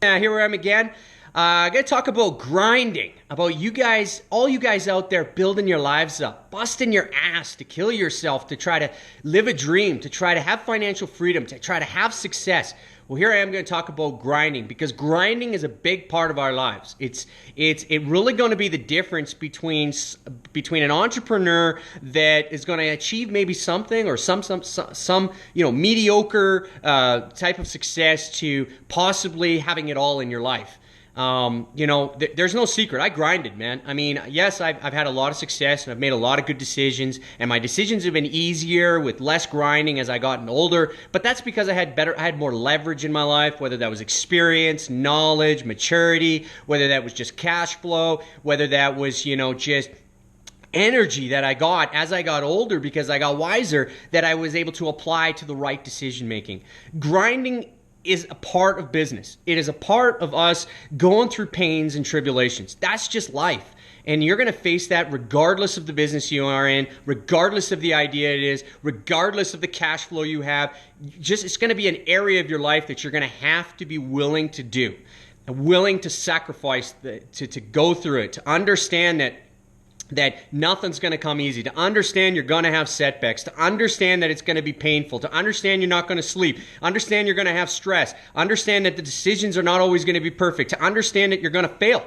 Here I am again. I'm going to talk about grinding, about you guys, all you guys out there building your lives up, busting your ass to kill yourself, to try to live a dream, to try to have financial freedom, to try to have success. Well, here I am going to talk about grinding, because grinding is a big part of our lives. It's really going to be the difference between an entrepreneur that is going to achieve maybe something or some mediocre type of success to possibly having it all in your life. There's no secret. I grinded, man. I mean, yes, I've had a lot of success and I've made a lot of good decisions, and my decisions have been easier with less grinding as I gotten older. But that's because I had more leverage in my life, whether that was experience, knowledge, maturity, whether that was just cash flow, whether that was, just energy that I got as I got older because I got wiser, that I was able to apply to the right decision making. Grinding is a part of business. It is a part of us going through pains and tribulations. That's just life. And you're going to face that regardless of the business you are in, regardless of the idea it is, regardless of the cash flow you have. It's going to be an area of your life that you're going to have to be willing to do, willing to sacrifice, to go through it, to understand that nothing's going to come easy, to understand you're going to have setbacks, to understand that it's going to be painful, to understand you're not going to sleep, understand you're going to have stress, understand that the decisions are not always going to be perfect, to understand that you're going to fail.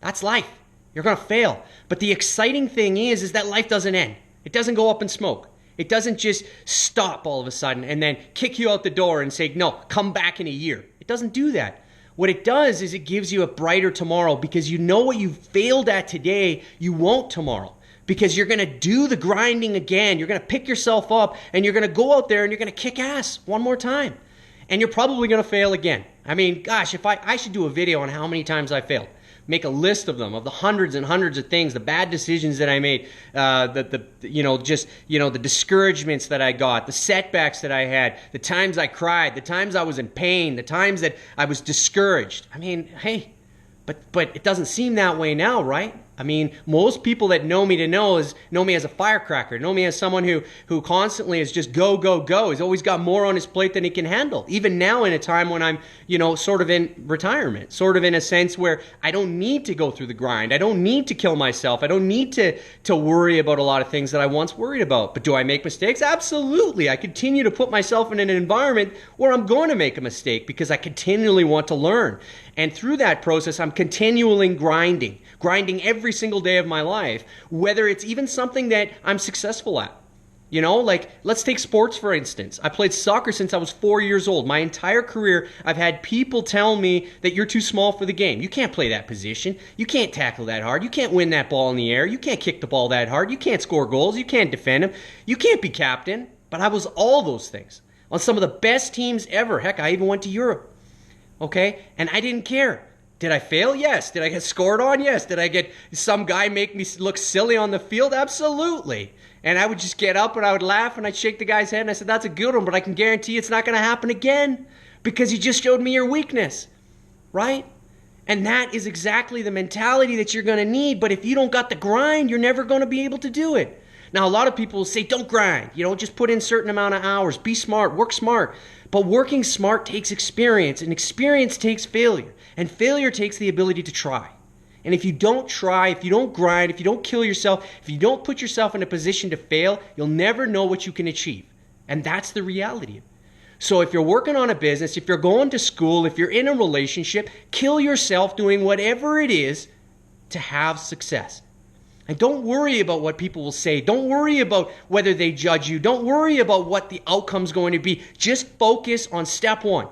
That's life. You're going to fail. But the exciting thing is that life doesn't end. It doesn't go up in smoke. It doesn't just stop all of a sudden and then kick you out the door and say, no, come back in a year. It doesn't do that. What it does is it gives you a brighter tomorrow, because you know what you failed at today, you won't tomorrow. Because you're going to do the grinding again. You're going to pick yourself up and you're going to go out there and you're going to kick ass one more time. And you're probably going to fail again. I mean, gosh, if I should do a video on how many times I failed. Make a list of them, of the hundreds and hundreds of things, the bad decisions that I made, the discouragements that I got, the setbacks that I had, the times I cried, the times I was in pain, the times that I was discouraged. I mean, hey, but it doesn't seem that way now, right? I mean, most people that know me know me as a firecracker, know me as someone who constantly is just go, go, go. He's always got more on his plate than he can handle. Even now in a time when I'm, sort of in retirement, sort of in a sense where I don't need to go through the grind. I don't need to kill myself. I don't need to worry about a lot of things that I once worried about. But do I make mistakes? Absolutely. I continue to put myself in an environment where I'm going to make a mistake because I continually want to learn. And through that process, I'm continually grinding every single day of my life, whether it's even something that I'm successful at. Like, let's take sports, for instance. I played soccer since I was 4 years old. My entire career, I've had people tell me that you're too small for the game. You can't play that position. You can't tackle that hard. You can't win that ball in the air. You can't kick the ball that hard. You can't score goals. You can't defend them. You can't be captain. But I was all those things on some of the best teams ever. Heck, I even went to Europe. Okay? And I didn't care. Did I fail? Yes. Did I get scored on? Yes. Did I get some guy make me look silly on the field? Absolutely. And I would just get up and I would laugh and I'd shake the guy's head and I said, that's a good one, but I can guarantee it's not going to happen again because you just showed me your weakness, right? And that is exactly the mentality that you're going to need. But if you don't got the grind, you're never going to be able to do it. Now, a lot of people will say, don't grind. Just put in a certain amount of hours. Be smart. Work smart. But working smart takes experience, and experience takes failure. And failure takes the ability to try. And if you don't try, if you don't grind, if you don't kill yourself, if you don't put yourself in a position to fail, you'll never know what you can achieve. And that's the reality. So if you're working on a business, if you're going to school, if you're in a relationship, kill yourself doing whatever it is to have success. And don't worry about what people will say. Don't worry about whether they judge you. Don't worry about what the outcome's going to be. Just focus on step one.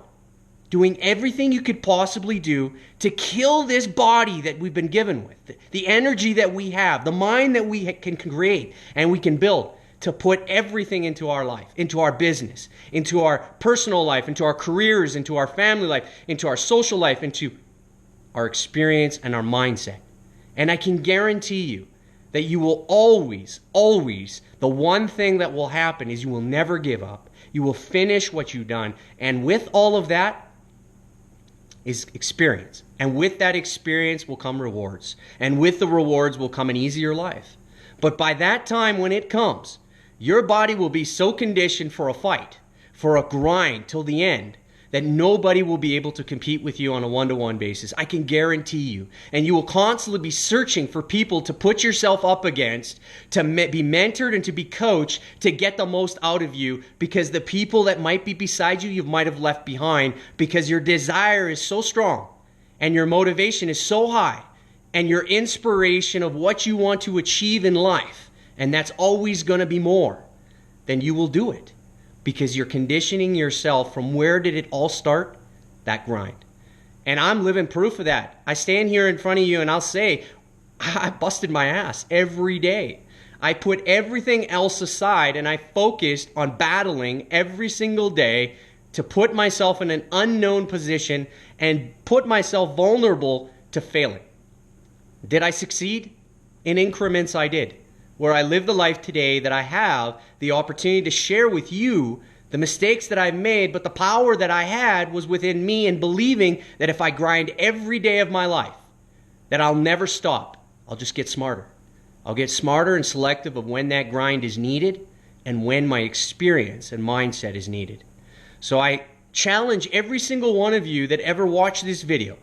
Doing everything you could possibly do to kill this body that we've been given with. The energy that we have. The mind that we can create and we can build. To put everything into our life. Into our business. Into our personal life. Into our careers. Into our family life. Into our social life. Into our experience and our mindset. And I can guarantee you that you will always, the one thing that will happen is you will never give up. You will finish what you've done. And with all of that is experience. And with that experience will come rewards. And with the rewards will come an easier life. But by that time when it comes, your body will be so conditioned for a fight, for a grind till the end, that nobody will be able to compete with you on a one-to-one basis. I can guarantee you. And you will constantly be searching for people to put yourself up against, to be mentored and to be coached, to get the most out of you, because the people that might be beside you, you might have left behind, because your desire is so strong and your motivation is so high and your inspiration of what you want to achieve in life, and that's always going to be more, then you will do it. Because you're conditioning yourself from where did it all start? That grind. And I'm living proof of that. I stand here in front of you and I'll say, I busted my ass every day. I put everything else aside and I focused on battling every single day to put myself in an unknown position and put myself vulnerable to failing. Did I succeed? In increments I did. Where I live the life today that I have the opportunity to share with you the mistakes that I've made, but the power that I had was within me, and believing that if I grind every day of my life, that I'll never stop. I'll just get smarter. I'll get smarter and selective of when that grind is needed and when my experience and mindset is needed. So I challenge every single one of you that ever watched this video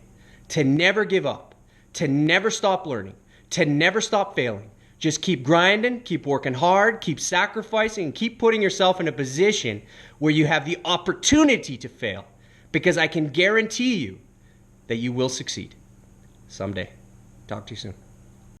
to never give up, to never stop learning, to never stop failing. Just keep grinding, keep working hard, keep sacrificing, and keep putting yourself in a position where you have the opportunity to fail, because I can guarantee you that you will succeed someday. Talk to you soon.